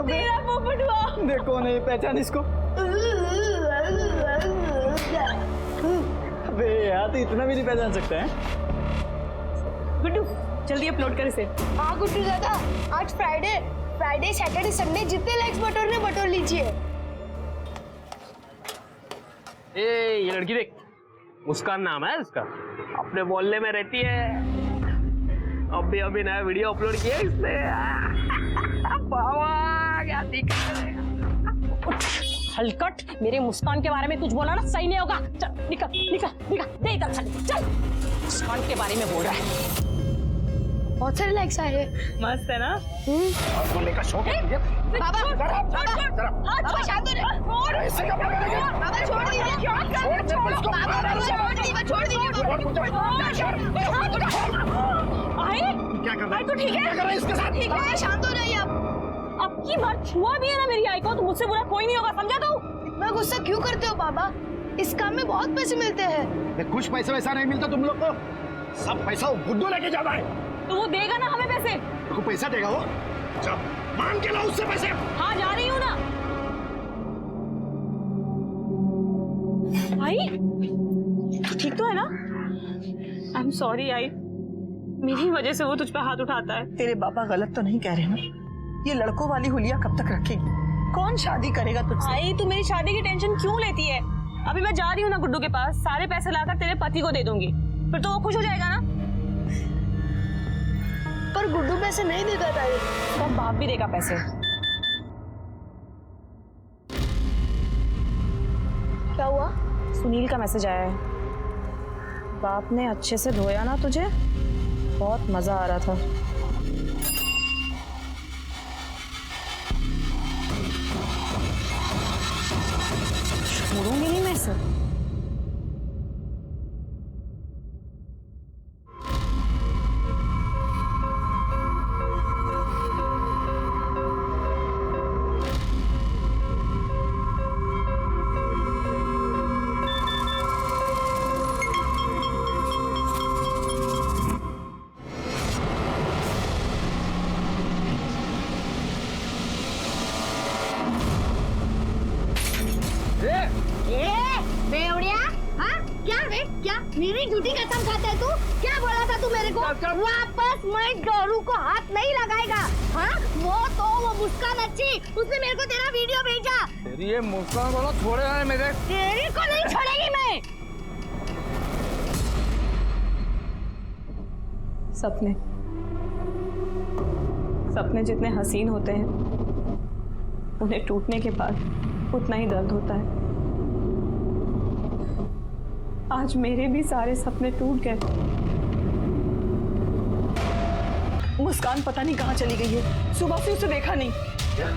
तेरा पोपट हुआ। देखो नहीं पहचान इसको। अबे यार तो इतना भी नहीं पहचान सकते हैं। गुड्डू जल्दी अपलोड कर इसे। हाँ गुड्डू दादा, आज फ्राइडे सैटरडे संडे जितने लाइक्स बटोरने बटोर लीजिए। ये लड़की देख, मुस्कान नाम है इसका, अपने मोहल्ले में रहती है। अभी नया वीडियो अपलोड किया इसने। बाबा क्या दिक्कत है। हलकट, मेरे मुस्कान के बारे में कुछ बोला ना सही नहीं होगा। चल निकल निकल निकल, दे इधर चल। मुस्कान के बारे में बोल रहा है। बहुत सारे लाइक्स आए हैं। मस्त है ना? बोलने का शौक है। बाबा शांत हो जाओ। ऐसे कब करेंगे? बाबा छोड़ दीजिए। छोड़ दीजिए। क्या कर रहा है? तो ठीक है, क्या कर रहा है इसके साथ? ठीक है, शांत हो जाइए आप। अब की बार छुआ भी है ना मेरी आई को तो मुझसे बुरा कोई नहीं होगा, समझा तू? इतना गुस्सा क्यों करते हो बाबा? इस काम में बहुत पैसे मिलते हैं। कुछ पैसा वैसा नहीं मिलता तुम लोग को, सब पैसा वो गुड्डू लेके जाता है। तो वो देगा ना हमें पैसे? तो पैसा देगा वो, जब मांग के लाओ उससे पैसे। हाँ जा रही हूँ ना। आई तू ठीक तो है ना? आई एम सॉरी आई, मेरी वजह से वो तुझ पे हाथ उठाता है। तेरे पापा गलत तो नहीं कह रहे ना? ये लड़कों वाली हुलिया कब तक रखेगी? कौन शादी करेगा तुझसे? आई तू मेरी शादी की टेंशन क्यों लेती है? अभी मैं जा रही हूँ ना गुड्डू के पास, सारे पैसे लाकर तेरे पति को दे दूंगी, फिर तो वो खुश हो जाएगा ना। पर गुड्डू पैसे नहीं देता था। तो बाप भी देगा पैसे। क्या हुआ? सुनील का मैसेज आया है, बाप ने अच्छे से धोया ना तुझे, बहुत मजा आ रहा था। छोड़ूंगी नहीं मैं इसे। क्या मेरी झूठी कसम खाता है तू? क्या बोला था तू मेरे को? वापस मैं डोरू को हाथ नहीं लगाएगा। हाँ वो मुस्कान अच्छी, उसने मेरे को तेरा वीडियो भेजा। तेरी ये मुस्कान वाला छोड़े हैं मेरे। तेरे को नहीं छोड़ेगी मैं। सपने जितने हसीन होते हैं, उन्हें टूटने के बाद उतना ही दर्द होता है। आज मेरे भी सारे सपने टूट गए। मुस्कान पता नहीं कहाँ चली गई है, सुबह से उसे देखा नहीं। क्या?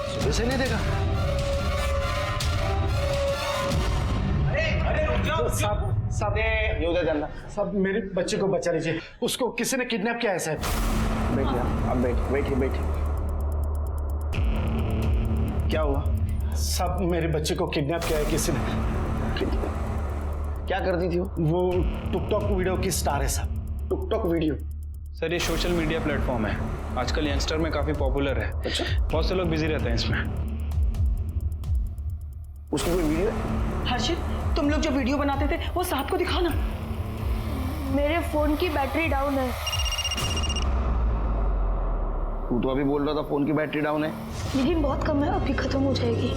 सुबह से नहीं देखा? सब ये उधर जाना। सब मेरे बच्चे को बचा लीजिए, उसको किसी ने किडनैप किया है साहब। बैठिए अब बैठिए। क्या हुआ? सब मेरे बच्चे को किडनैप किया है किसी ने। क्या करती थी वो टिकटॉक वीडियो की स्टार है साहब। TikTok video? सर ये सोशल मीडिया प्लेटफॉर्म है, आजकल यंगस्टर में काफी पॉपुलर है। अच्छा, बहुत से लोग बिजी रहते हैं इसमें। उसकी कोई वीडियो है? हर्षित, तुम लोग जो वीडियो बनाते थे वो साहब को दिखाना। मेरे फोन की बैटरी डाउन है। तू तो अभी बोल रहा था फोन की बैटरी डाउन है। लेकिन बहुत कम है, अभी खत्म हो जाएगी।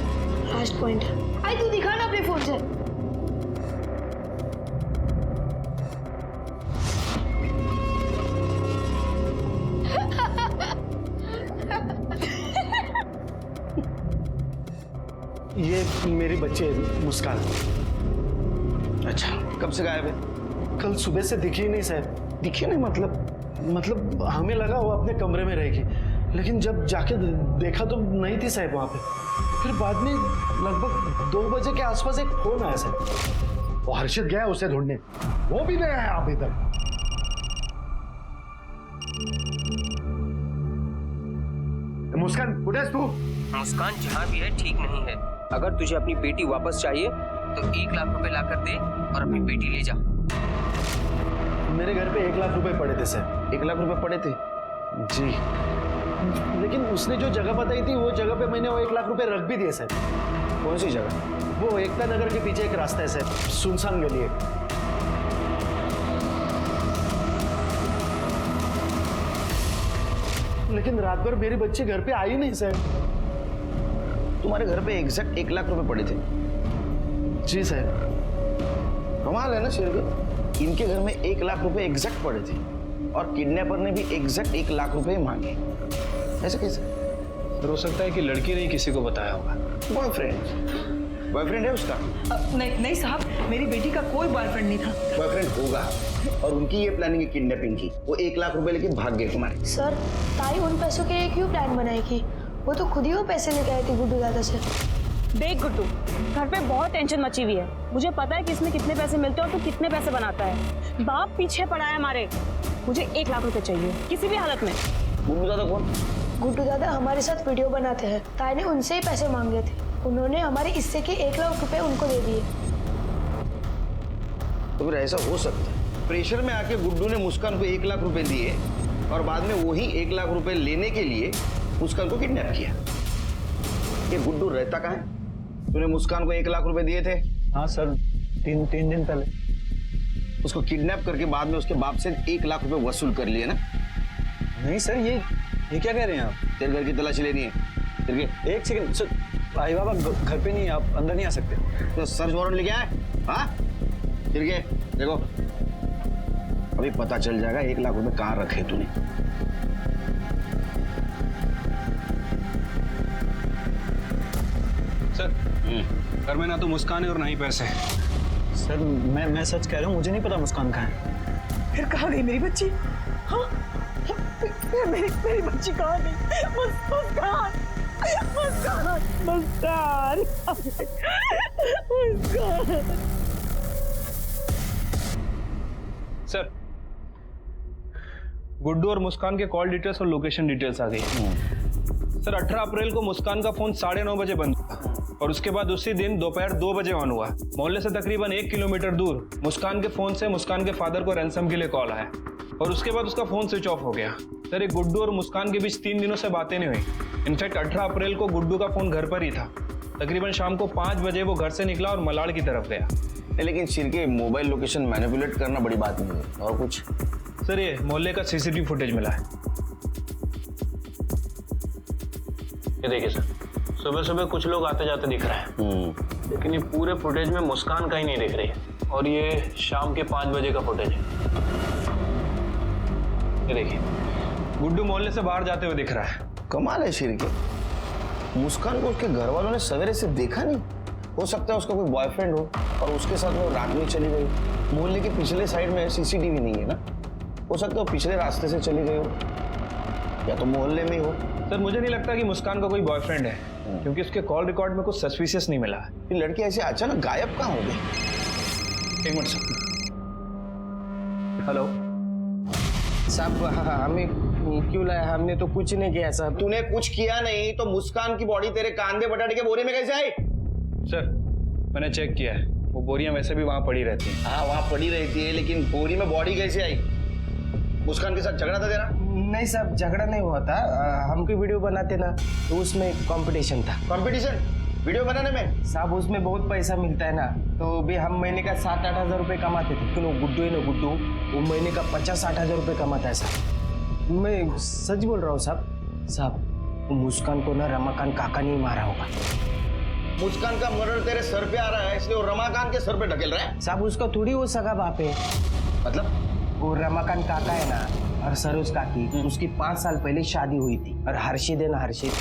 लास्ट पॉइंट है। आई तू दिखा ना अपने फोन से। ये मेरी बच्ची है मुस्कान। अच्छा, कब से गायब है? कल सुबह से दिखी ही नहीं साहब। दिखी नहीं मतलब हमें लगा वो अपने कमरे में रहेगी, लेकिन जब जाके देखा तो नहीं थी साहब वहां पे। फिर बाद में लगभग 2 बजे के आसपास एक फोन आया साहब। वो हर्षित गया उसे ढूंढने, वो भी नहीं आया अभी तक। मुस्कान कुछ तू? मुस्कान जहाँ भी है ठीक नहीं है। अगर तुझे अपनी बेटी वापस चाहिए तो 1 लाख रुपए ला कर दे और अपनी बेटी ले जा। मेरे घर पे 1 लाख रुपए पड़े थे सर। 1 लाख रुपए पड़े थे? जी। लेकिन उसने जो जगह बताई थी वो जगह पे मैंने वो 1 लाख रुपए रख भी दिए सर। कौन सी जगह? वो एकता नगर के पीछे एक रास्ता है सर, सुनसान गली है। लेकिन रात भर मेरे बच्चे घर पे आई नहीं सर। तुम्हारे घर पे एग्जैक्ट 1 लाख रुपए पड़े थे? जी सर। कमाल है ना शेरगिल, इनके घर में 1 लाख रुपए एग्जैक्ट पड़े थे और किडनैपर ने भी एग्जैक्ट 1 लाख रुपए मांगे। ऐसे कैसे? हो सकता है कि लड़की ने किसी को बताया होगा। बॉयफ्रेंड है उसका? नहीं साहब, मेरी बेटी का कोई बॉयफ्रेंड नहीं था। बॉयफ्रेंड होगा और उनकी ये प्लानिंग है किडनैपिंग की। वो 1 लाख रुपए लेके भाग गए तुम्हारे। सर, ताई उन पैसों के लिए क्यों प्लान बनाएगी? वो तो खुद ही वो पैसे लेके आई थी गुड्डू दादा से। देख गुड्डू, घर पे बहुत टेंशन मची हुई है। मुझे पता है कि इसमें कितने पैसे मिलते हैं और तू कितने पैसे बनाता है। बाप पीछे पड़ा है हमारे। मुझे 1 लाख रुपए चाहिए किसी भी हालत में। गुड्डू दादा कौन? गुड्डू दादा हमारे साथ वीडियो बनाते हैं। ताई ने उनसे ही पैसे मांगे थे, उन्होंने हमारे हिस्से के 1 लाख रुपए उनको दे दिए। तो फिर ऐसा हो सकता है प्रेशर में आके गुड्डू ने मुस्कान को 1 लाख रुपए दिए और बाद में वही 1 लाख रुपए लेने के लिए मुस्कान को किडनैप किया। ये गुड्डू रहता कहाँ है? तूने मुस्कान को 1 लाख रुपए दिए थे? हाँ सर, तीन दिन पहले। उसको किडनैप करके बाद में उसके बाप से 1 लाख रुपए वसूल कर लिए ना? नहीं सर, ये क्या कह रहे हैं आप? तेरे घर की तलाशी लेनी है। तेरे के एक सेकंड सर, भाई बाबा घर पे नहीं है, आप अंदर नहीं आ सकते। तो सर्च वारंट लेके आए? हाँ, फिर के देखो अभी पता चल जाएगा 1 लाख रुपए कहाँ रखे तूने। सर, घर में ना तो मुस्कान है और ना ही पैसे। सर मैं सच कह रहा हूँ, मुझे नहीं पता मुस्कान कहाँ है। फिर कहाँ गई मेरी बच्ची? हाँ, मेरी बच्ची कहाँ गई? मुस्कान। सर, गुड्डू और मुस्कान के कॉल डिटेल्स और लोकेशन डिटेल्स आ गई। सर 18 अप्रैल को मुस्कान का फोन 9:30 बजे बंद हुआ और उसके बाद उसी दिन दोपहर 2 बजे ऑन हुआ। मोहल्ले से तकरीबन 1 किलोमीटर दूर मुस्कान के फोन से मुस्कान के फादर को रैंसम के लिए कॉल आया और उसके बाद उसका फोन स्विच ऑफ हो गया। सर, एक गुड्डू और मुस्कान के बीच 3 दिनों से बातें नहीं हुई। इनफैक्ट 18 अप्रैल को गुड्डू का फोन घर पर ही था। तकरीबन शाम को 5 बजे वो घर से निकला और मलाड़ की तरफ गया। लेकिन शिरके मोबाइल लोकेशन मैनिपुलेट करना बड़ी बात नहीं है। और कुछ? सर, ये मोहल्ले का सीसीटीवी फुटेज मिला है। ये देखिए सर, सुबह सुबह कुछ लोग आते जाते दिख रहे हैं, लेकिन ये पूरे फुटेज में मुस्कान कहीं नहीं दिख रही है। और ये शाम के 5 बजे का फुटेज है। ये देखिए, गुड्डू मोहल्ले से बाहर जाते हुए दिख रहा है। कमाल है शिरके, मुस्कान को उसके घर वालों ने सवेरे से देखा नहीं। हो सकता है उसका कोई बॉयफ्रेंड हो और उसके साथ वो रात में चली गई। मोहल्ले के पिछले साइड में सीसीटीवी नहीं है ना, हो सकता है वो पिछले रास्ते से चली गई हो या तो मोहल्ले में हो। सर, मुझे नहीं लगता कि मुस्कान का कोई बॉयफ्रेंड है, क्योंकि उसके कॉल रिकॉर्ड में कुछ सस्पिशियस नहीं मिला है। ये लड़की ऐसे अचानक गायब कहाँ हो गई? 1 मिनट सर। हेलो साहब, हमें क्यों लाया? हमने तो कुछ नहीं किया साहब। तूने कुछ किया नहीं तो मुस्कान की बॉडी तेरे कांदे बटाटे के बोरे में कैसे आई? सर, मैंने चेक किया है, वो बोरियां वैसे भी वहां पड़ी रहती हैं। हाँ, वहां पड़ी रहती है, लेकिन बोरी में बॉडी कैसे आई? मुस्कान के साथ झगड़ा था तेरा? नहीं साहब, झगड़ा नहीं हुआ था। हमको वीडियो बनाते ना, तो उसमें कंपटीशन था। कंपटीशन वीडियो बनाने में? साहब, उसमें बहुत पैसा मिलता है ना, तो भी हम महीने का 7-8 हज़ार रुपये कमाते थे। लेकिन वो गुड्डू है ना, गुड्डू, वो महीने का 50-60 हज़ार रुपये कमाता है साहब। मैं सच बोल रहा हूँ साहब। साहब, वो मुस्कान को ना रमाकांत काका नहीं मारा होगा। मुस्कान का मर्डर तेरे सर पे आ रहा है, इसलिए वो रमाकांत के सर पे ढकेल रहा है। साहब, उसका थोड़ी वो सगा बाप है। मतलब? वो रमाकांत काका है ना, और सरोज काकी, उसकी 5 साल पहले शादी हुई थी। और हर्षित है ना, हर्षित,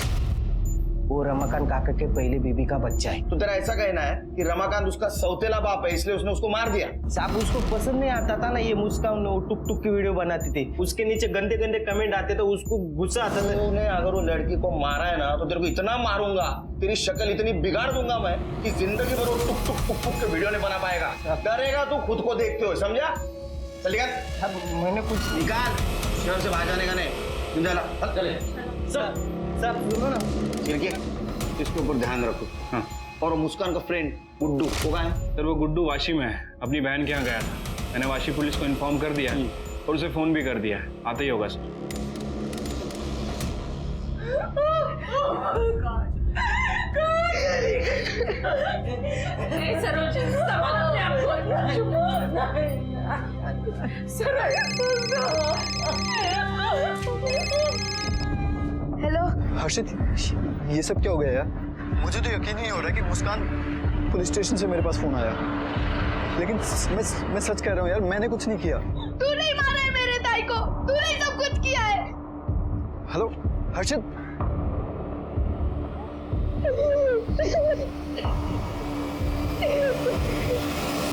वो रमाकांत काका के पहले बीबी का बच्चा है। तो तेरा ऐसा कहना है कि रमाकांत उसका सौतेला बाप है, इसलिए उसने उसको मार दिया? साहब, उसको पसंद नहीं आता था ना ये मुस्कान, टुक टुक की वीडियो बनाती थी, उसके नीचे गंदे गंदे कमेंट आते तो उसको गुस्सा आता था। तूने अगर वो लड़की को मारा है ना, तो तेरे को इतना मारूंगा, तेरी शक्ल इतनी बिगाड़ दूंगा मैं कि जिंदगी भर वो टुक टुक टुक टुक के वीडियो नहीं बना पाएगा। डरेगा तू खुद को देखते हो, समझा? चल निकाल। साहब, मैंने कुछ निकाल, शहर से बाहर जाने का नहीं। चले साहब सुनो ना, शिरके, इसके ऊपर ध्यान रखो। हाँ, और मुस्कान का फ्रेंड गुड्डू वो कहाँ है? सर, वो गुड्डू वाशी में है, अपनी बहन के यहाँ गया था। मैंने वाशी पुलिस को इन्फॉर्म कर दिया है और उसे फोन भी कर दिया है, आते ही होगा सर। हेलो। हर्षित, ये सब क्या हो गया यार? मुझे तो यकीन नहीं हो रहा कि मुस्कान पुलिस स्टेशन से मेरे पास फोन आया, लेकिन मैं सच कह रहा हूँ यार, मैंने कुछ नहीं किया। तू नहीं मारा है मेरे ताई को, तूने ही सब कुछ किया है। हेलो हर्षित,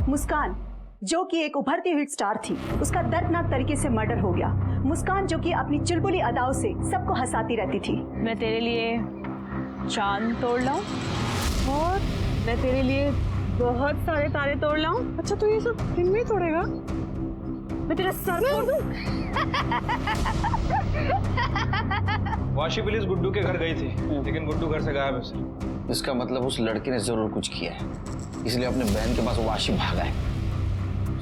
मुस्कान जो कि एक उभरती हुई स्टार थी, उसका दर्दनाक तरीके से मर्डर हो गया। मुस्कान जो कि अपनी चुलबुली अदाओं से सबको हंसाती रहती थी। मैं तेरे लिए चांद तोड़ लाऊं और मैं तेरे लिए बहुत सारे तारे तोड़ लाऊं। अच्छा तू ये सब दिन में ही तोड़ेगा? मैं तेरा सर फोड़ दूं। वाशी पुलिस गुड्डू के घर गई थी, लेकिन गुड्डू घर से गायब है सर। इसका मतलब उस लड़के ने जरूर कुछ किया है, इसलिए अपने बहन के पास वाशी भागा है।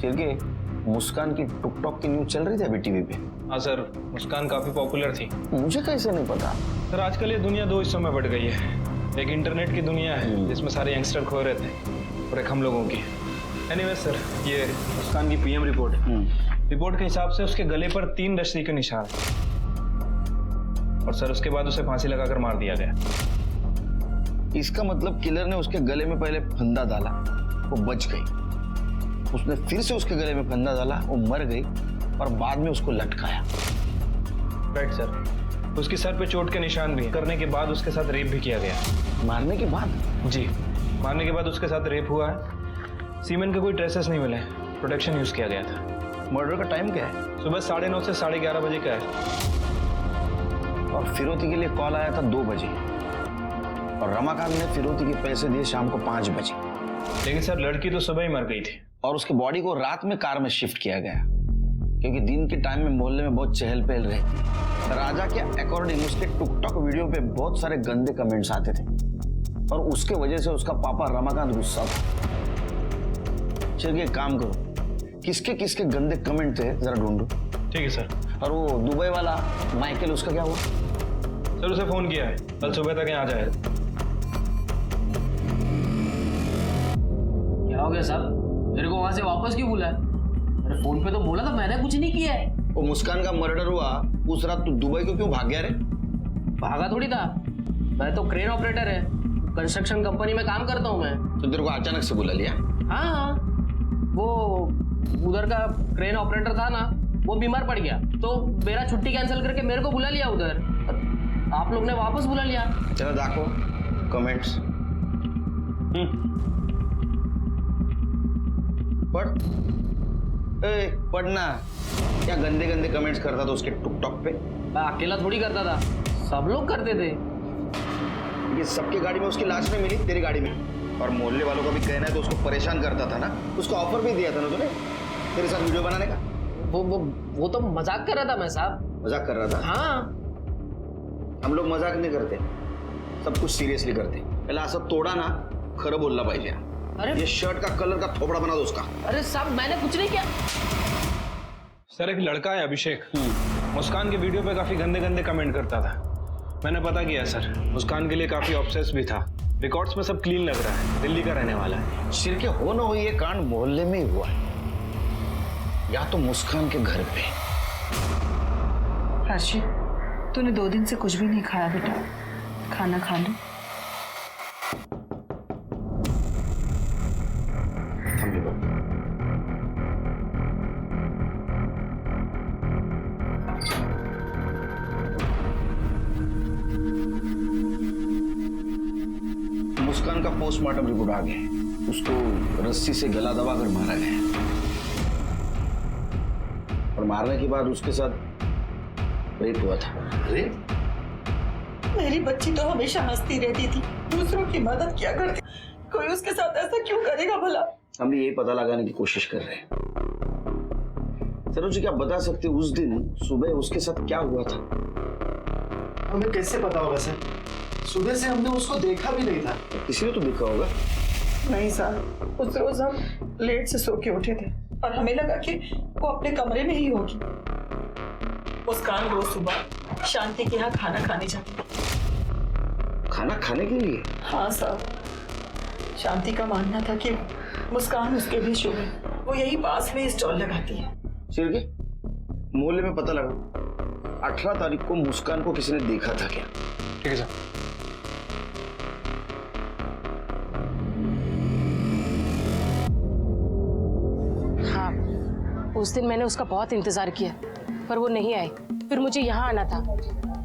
फिर के मुस्कान की टिकटॉक की न्यूज चल रही थी अभी टीवी पे। हाँ सर, मुस्कान काफी पॉपुलर थी। मुझे कैसे नहीं पता? सर आजकल ये दुनिया दो हिस्सों में बट गई है। एक इंटरनेट की दुनिया है जिसमें सारे यंगस्टर खोए रहते हैं, और एक हम लोगों की। एनीवे सर, ये मुस्कान की पीएम रिपोर्ट है। रिपोर्ट के हिसाब से उसके गले पर 3 रस्सी के निशान, और सर उसके बाद उसे फांसी लगाकर मार दिया गया। इसका मतलब किलर ने उसके गले में पहले फंदा डाला, वो बच गई। उसने फिर से उसके गले में फंदा डाला, वो मर गई, और बाद में उसको लटकाया। Right sir. उसकी सर पे चोट के निशान भी हैं। करने के बाद उसके साथ रेप भी किया गया। मारने के बाद? जी, मारने के बाद उसके साथ रेप हुआ है। सीमेन के कोई ट्रेसेस नहीं मिले, प्रोटेक्शन यूज किया गया था। मर्डर का टाइम क्या है? सुबह 9:30 से 11:30 बजे का है। और फिरौती के लिए कॉल आया था 2 बजे, और रमाकांत ने फिरौती के पैसे दिए शाम को 5 बजे। लेकिन सर लड़की तो सुबह ही मर गई थी, और उसके बॉडी को रात में कार में शिफ्ट किया गया, क्योंकि दिन के टाइम में मोहल्ले में बहुत चहल पहल रहती। राजा के अकॉर्डिंग उसके टिकटॉक वीडियो पे बहुत सारे गंदे कमेंट्स आते थे, और उसके वजह से उसका पापा रमाकांत गुस्सा था। चलिए एक काम करो, किसके किसके गंदे कमेंट थे जरा ढूंढो। ठीक है सर। और वो दुबई वाला माइकल, उसका क्या हुआ? सर उसे फोन किया है, कल सुबह तक यहाँ जाएगा। क्या हो गया साहब? मेरे को वहां से वापस क्यों बुलाया? अरे फोन पे तो बोला था मैंने कुछ नहीं किया है। वो मुस्कान का मर्डर हुआ उस रात, तू दुबई को क्यों भाग गया रे? भागा थोड़ी था, मैं तो क्रेन ऑपरेटर है, कंस्ट्रक्शन कंपनी में काम करता हूँ मैं। तो तेरे को अचानक से बुला लिया? हाँ, वो उधर का क्रेन ऑपरेटर था ना, वो बीमार पड़ गया, तो मेरा छुट्टी कैंसिल करके मेरे को बुला लिया उधर। आप लोग ने वापस बुला लिया। चलो देखो कमेंट्स। पढ़। ए, पढ़ना। क्या गंदे गंदे कमेंट्स करता था उसके टिकटॉक पे? मैं अकेला थोड़ी करता था, सब लोग करते थे। ये सबकी गाड़ी में उसकी लाश नहीं मिली, तेरी गाड़ी में। और मोहल्ले वालों का भी कहना है तो उसको परेशान करता था ना। उसको ऑफर भी दिया था ना तूने तेरे साथ वीडियो बनाने का? वो तो मजाक कर रहा था मैं साहब। मजाक कर रहा था? हाँ। हम लोग मजाक नहीं करते, सब कुछ सीरियसली करते। पहले असं तोडा ना, खरं बोलला पाहिजे। अरे ये शर्ट का कलर का थोपड़ा बना दो उसका। अरे साहब मैंने कुछ नहीं किया। सर एक लड़का है अभिषेक, मुस्कान के वीडियो पे काफी गंदे गंदे कमेंट करता था। मैंने पता किया सर, मुस्कान के लिए काफी ऑब्सेस भी था। रिकॉर्ड्स में सब क्लीन लग रहा है, दिल्ली का रहने वाला है। सिर के हो ना हो ये कांड मोहल्ले में ही हुआ है, या तो मुस्कान के घर पे। हर्षित, तूने 2 दिन से कुछ भी नहीं खाया बेटा, खाना खा लो। मुस्कान का पोस्टमार्टम रिपोर्ट आ गया है। उसको रस्सी से गला दबाकर मारा गया है, और मारने के बाद उसके साथ रेप हुआ था। रेप? मेरी बच्ची तो हमेशा हंसती रहती थी, दूसरों की मदद किया करती, कोई उसके साथ ऐसा क्यों करेगा भला? हम भी यही पता लगाने की कोशिश कर रहे हैं। सरोज जी क्या बता सकते उस दिन सुबह उसके साथ क्या हुआ था? हमें कैसे पता होगा सर? सुबह से हमने उसको देखा भी नहीं था। किसी ने तो देखा होगा। नहीं सर, उस रोज हम लेट से सो के उठे थे और हमें लगा कि वो अपने कमरे में ही होगी। मुस्कान रोज सुबह शांति के यहाँ खाना खाने जाती है। खाना खाने के लिए? हाँ साहब, शांति का मानना था कि मुस्कान उसके भी शुभ है, वो यही पास में स्टॉल लगाती है। चिरके, मोहल्ले में पता लगा 18 तारीख को मुस्कान को किसी ने देखा था क्या? ठीक है सर। हाँ, उस दिन मैंने उसका बहुत इंतजार किया पर वो नहीं आई। फिर मुझे यहाँ आना था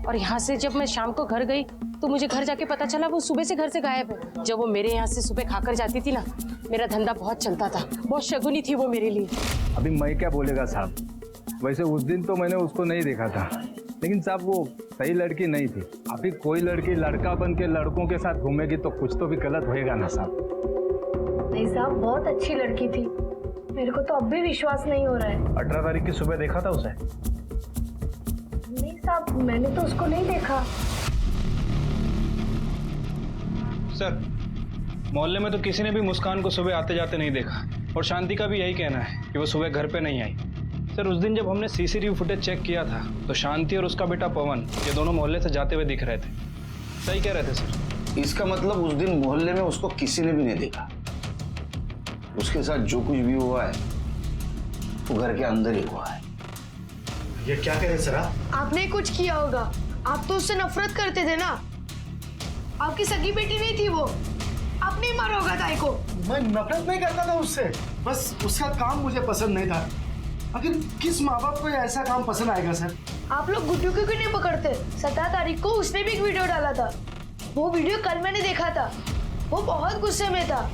और यहाँ से जब मैं शाम को घर गई तो मुझे घर जाके पता चला वो सुबह से घर से गायब है। जब वो मेरे यहाँ से सुबह खाकर जाती थी ना, मेरा धंधा बहुत चलता था, बहुत शगुनी थी वो मेरे लिए। अभी मैं क्या बोलेगा साहब, वैसे उस दिन तो मैंने उसको नहीं देखा था, लेकिन साहब वो सही लड़की नहीं थी। अभी कोई लड़की लड़का बन के लड़कों के साथ घूमेगी तो कुछ तो भी गलत होएगा ना साहब। नहीं साहब, बहुत अच्छी लड़की थी, मेरे को तो अब भी विश्वास नहीं हो रहा है। 18 तारीख की सुबह देखा था उसे? नहीं साहब, मैंने तो उसको नहीं देखा। सर, मोहल्ले में तो किसी ने भी मुस्कान को सुबह आते जाते नहीं देखा और शांति का भी यही कहना है कि वो सुबह घर पे नहीं आई। सर, उस दिन जब हमने सीसीटीवी फुटेज चेक किया था तो शांति और उसका बेटा पवन ये दोनों मोहल्ले से जाते हुए दिख रहे थे। सही कह रहे थे सर। इसका मतलब उस दिन मोहल्ले में उसको किसी ने भी नहीं देखा। उसके साथ जो कुछ भी हुआ है वो घर के अंदर ही हुआ है। ये क्या कह रहे सर आप? आपने कुछ किया होगा, आप तो उससे नफरत करते थे ना। आपकी सगी बेटी नहीं थी वो, आपने ही मारा होगा ताई को। मैं नफरत नहीं करता था उससे, बस उसका काम मुझे पसंद नहीं था। आखिर किस माँ बाप को ऐसा काम पसंद आएगा सर? आप लोग गुड्डू क्यों नहीं पकड़ते? 17 तारीख को उसने भी एक वीडियो डाला था, वो वीडियो कल मैंने देखा था, वो बहुत गुस्से में था।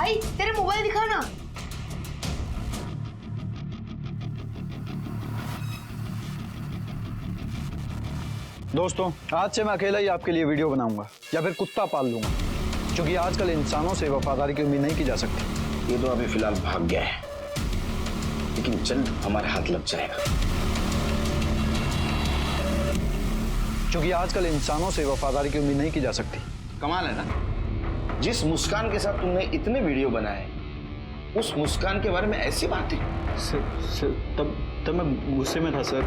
आई, तेरे मोबाइल दिखा ना। दोस्तों, आज से मैं अकेला ही आपके लिए वीडियो बनाऊंगा या फिर कुत्ता पाल लूंगा, क्योंकि आजकल इंसानों से वफादारी की उम्मीद नहीं की जा सकती। ये तो अभी फिलहाल भाग गया है, लेकिन जल्द हमारे हाथ लग जाएगा। क्योंकि आजकल इंसानों से वफादारी की उम्मीद नहीं की जा सकती। कमाल है ना, जिस मुस्कान के साथ तुमने इतने वीडियो बनाए उस मुस्कान के बारे में ऐसी बातें। सर, तब मैं गुस्से में था सर,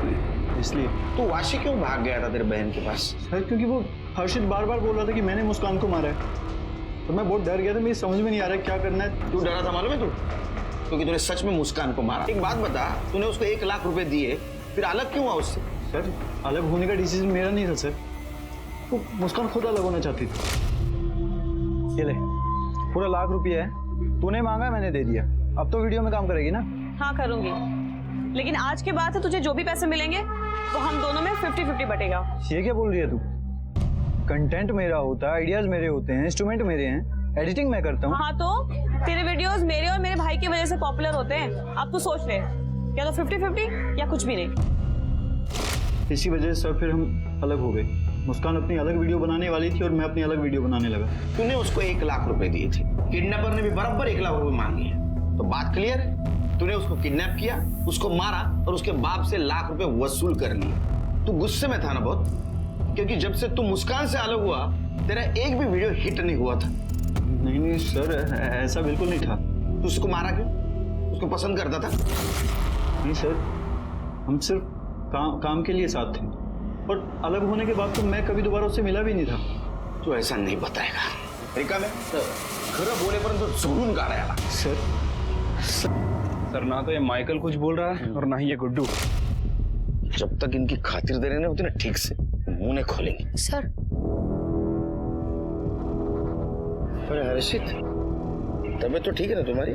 इसलिए। तो वाशी क्यों भाग गया था तेरे बहन के पास? सर, क्योंकि वो हर्षित बार बार बोल रहा था कि मैंने मुस्कान को मारा है, तो मैं बहुत डर गया था। मुझे समझ में नहीं आ रहा क्या करना है। तू डरा था मालूम है तू? क्योंकि तूने सच में मुस्कान को मारा। एक बात बता, तूने उसको 1 लाख रुपए दिए, फिर अलग क्यों हुआ उससे? सर, अलग होने का डिसीजन मेरा नहीं था सर, वो मुस्कान खुद अलग होना चाहती थी। ये ले, पूरा 1 लाख रुपया है, तूने मांगा मैंने दे दिया। अब तो वीडियो में काम करेगी ना? हाँ करूंगी, लेकिन आज के बाद से तुझे जो भी पैसे मिलेंगे वो हम दोनों में 50-50 बटेगा। ये क्या बोल रही है तू? कंटेंट मेरा होता है, आइडियाज मेरे होते हैं, इंस्ट्रूमेंट मेरे हैं, एडिटिंग मैं करता हूँ। हाँ तो तेरे वीडियोस मेरे और मेरे भाई की वजह से पॉपुलर होते हैं। अब तू सोच ले, या तो 50-50 या कुछ भी नहीं। इसी वजह से फिर हम अलग हो गए। मुस्कान अपनी अलग वीडियो बनाने वाली थी और मैं अपनी अलग वीडियो बनाने लगा। तूने उसको 1 लाख रुपए दिए थे, किडनैपर ने भी बराबर 1 लाख रुपए मांगे हैं, तो बात क्लियर है। तूने उसको किडनैप किया, उसको मारा और उसके बाप से 1 लाख रुपए वसूल कर लिए। तू गुस्से में था ना बहुत, क्योंकि जब से तू मुस्कान से अलग हुआ तेरा एक भी वीडियो हिट नहीं हुआ था। नहीं सर, ऐसा बिल्कुल नहीं था। तू उसको मारा क्यों? उसको पसंद करता था? नहीं सर, हम सिर्फ काम के लिए साथ थे, और अलग होने के बाद तो मैं कभी दोबारा उससे मिला भी नहीं था। तू ऐसा नहीं बताएगा। रिका में खरं बोलेपर्यंत सोडून काढायला। सर, ना तो ये माइकल कुछ बोल रहा है और ना ही ये गुड्डू। जब तक इनकी खातिरदारी नहीं होती ना ठीक से, मुंह नहीं खोलेंगे। सर, अरे हर्षित, तबीयत तो ठीक है ना तुम्हारी?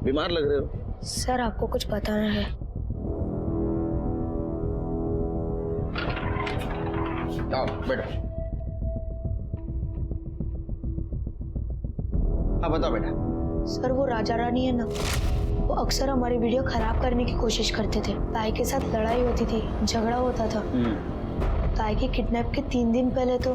बीमार लग रहे हो। सर आपको कुछ बताना है। आओ बैठो। हाँ बताओ बेटा। सर, वो राजा रानी है ना, वो अक्सर हमारी वीडियो खराब करने की कोशिश करते थे। ताई के साथ लड़ाई होती थी, झगड़ा होता था। ताई के किडनैप के 3 दिन पहले तो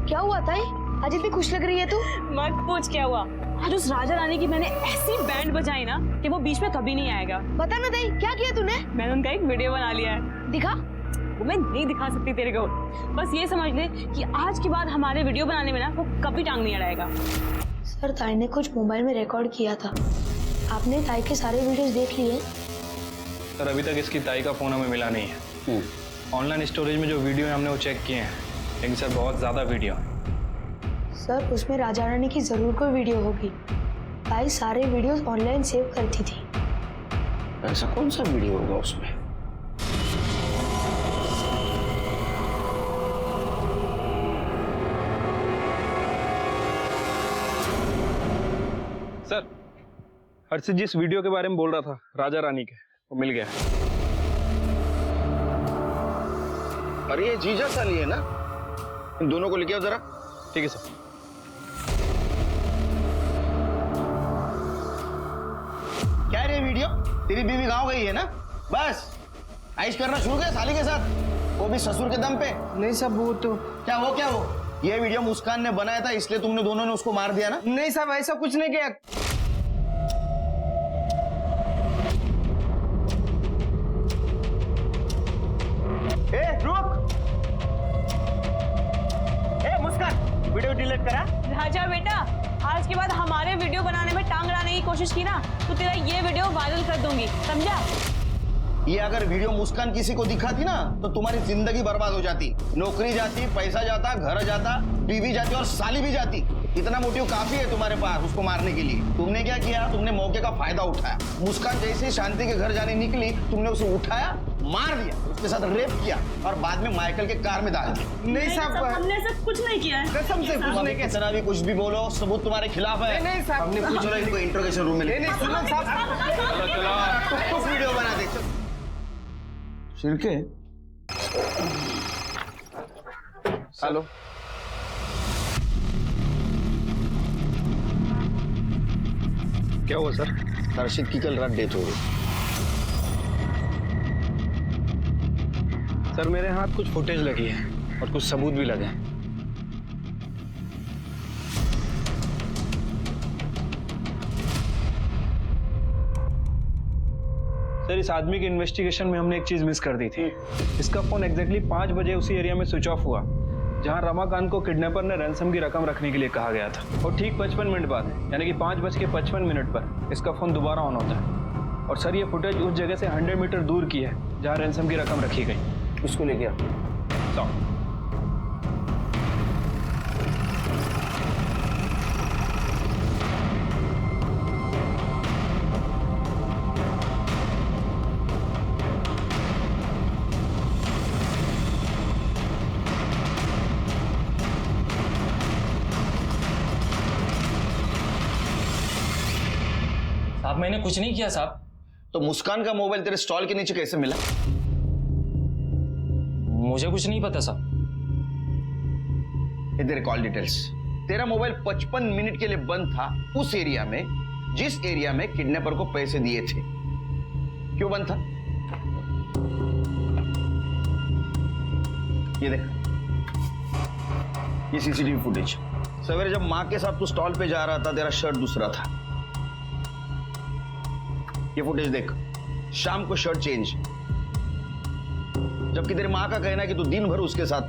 क्या हुआ ताई? आज इतनी खुश लग रही है तू। मत पूछ क्या हुआ। आज उस राजा रानी की मैंने ऐसी बैंड बजाई ना कि वो बीच में कभी नहीं आएगा। बता ना ताई, क्या किया तूने? मैंने उनका एक वीडियो बना लिया है। दिखा। वो मैं नहीं दिखा सकती तेरे को, बस ये समझ ले कि आज के बाद हमारे वीडियो बनाने में ना वो कभी टांग नहीं अड़ाएगा। सर, ताई ने कुछ मोबाइल में रिकॉर्ड किया था। आपने ताई के सारे वीडियोस देख लिए? सर अभी तक इसकी ताई का फ़ोन हमें मिला नहीं है। ऑनलाइन स्टोरेज में जो वीडियो है हमने वो चेक किए हैं, लेकिन सर बहुत ज़्यादा वीडियो है। सर उसमें राजा रानी की जरूर कोई वीडियो होगी। ताई सारे वीडियोस ऑनलाइन सेव करती थी। ऐसा कौन सा वीडियो होगा उसमें? सर हर्षित जिस वीडियो के बारे में बोल रहा था राजा रानी के, वो मिल गया। अरे ये जीजा साली है ना, इन दोनों को लेके आओ जरा। ठीक है सर। क्या है ये वीडियो? तेरी बीवी गाँव गई है ना, बस आइश करना शुरू किया साली के साथ, वो भी ससुर के दम पे। नहीं साहब वो तो क्या वो ये वीडियो मुस्कान ने बनाया था, इसलिए तुमने दोनों ने उसको मार दिया ना? नहीं साहब ऐसा कुछ नहीं किया। ए रुक! ए मुस्कान, वीडियो डिलीट करा। राजा बेटा, आज के बाद हमारे वीडियो बनाने में टांग अड़ाने की कोशिश की ना तो तेरा ये वीडियो वायरल कर दूंगी, समझा? ये अगर वीडियो मुस्कान किसी को दिखाती ना तो तुम्हारी जिंदगी बर्बाद हो जाती, नौकरी जाती, पैसा जाता, घर जाता, बीवी जाती और साली भी जाती। इतना मोटिव काफी है तुम्हारे पास उसको मारने के लिए। तुमने क्या किया? तुमने मौके का फायदा उठाया। मुस्कान जैसे ही शांति के घर जाने निकली, तुमने उसे उठाया, मार दिया, उसके साथ रेप किया और बाद में माइकल के कार में डाल दिया। नहीं साहब हमने ऐसा कुछ नहीं किया है। कसम से कुछ नहीं किया। कितना भी कुछ भी बोलो, सबूत तुम्हारे खिलाफ है। नहीं साहब हमने पूछ लो इनको इंट्रोगेशन रूम में ले। नहीं सुनो साहब, कुछ वीडियो बना दे। शिरके, हेलो क्या हुआ सर? हर्षित की कल रात डेथ हो गई। सर मेरे हाथ कुछ फुटेज लगी है और कुछ सबूत भी लगे हैं। सर इस आदमी की इन्वेस्टिगेशन में हमने एक चीज मिस कर दी थी। इसका फोन एग्जैक्टली 5 बजे उसी एरिया में स्विच ऑफ हुआ जहां रमाकांत को किडनैपर ने रैंसम की रकम रखने के लिए कहा गया था। और ठीक 55 मिनट बाद, यानी कि 5:55 पर इसका फोन दोबारा ऑन होता है। और सर ये फुटेज उस जगह से 100 मीटर दूर की है जहां रैंसम की रकम रखी गई। इसको लेके आओ। साहब मैंने कुछ नहीं किया साहब। तो मुस्कान का मोबाइल तेरे स्टॉल के नीचे कैसे मिला? मुझे कुछ नहीं पता साहब। ये तेरे कॉल डिटेल्स। तेरा मोबाइल 55 मिनट के लिए बंद था उस एरिया में जिस एरिया में किडनैपर को पैसे दिए थे। क्यों बंद था? ये देख, ये सीसीटीवी फुटेज। सवेरे जब मां के साथ तू स्टॉल पे जा रहा था, तेरा शर्ट दूसरा था। ये फुटेज देख, शाम को शर्ट चेंज, जबकि तेरी मां का कहना है कि तू दिन भर उसके साथ।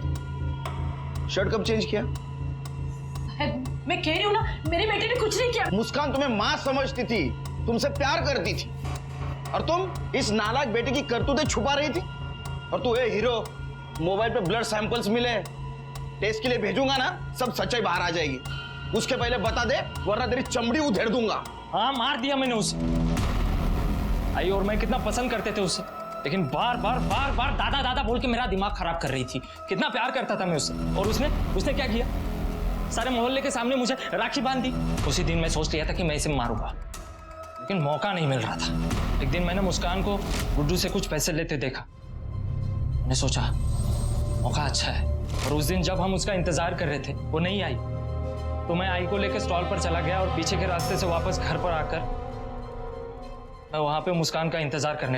शर्ट कब चेंज किया? मैं कह रही हूँ ना, मेरे बेटे ने कुछ नहीं किया। मुस्कान तुम्हें मां समझती थी, तुमसे प्यार करती थी, और तुम इस नालायक बेटे की करतूतें छुपा रही थी। और तू ए हीरो, मोबाइल पे ब्लड सैंपल्स मिले, टेस्ट के लिए भेजूंगा ना, सब सच्चाई बाहर आ जाएगी। उसके पहले बता दे, वरना तेरी चमड़ी उधेड़ दूंगा। हाँ मार दिया मैंने उसे। आई और मैं कितना पसंद करते थे उसे, लेकिन बार बार दादा दादा बोल के मेरा दिमाग खराब कर रही थी। कितना प्यार करता था मैं उससे। और उसने क्या किया? सारे मोहल्ले के सामने मुझे राखी बांध दी। उसी दिन मैं सोच लिया था कि मैं इसे मारूंगा, लेकिन मौका नहीं मिल रहा था। एक दिन मैंने मुस्कान को गुड्डू से कुछ पैसे लेते देखा। मैंने सोचा मौका अच्छा है। और उस दिन जब हम उसका इंतजार कर रहे थे, वो नहीं आई, तो मैं आई को लेकर स्टॉल पर चला गया और पीछे के रास्ते से वापस घर पर आकर मैं वहां पे मुस्कान का इंतजार करने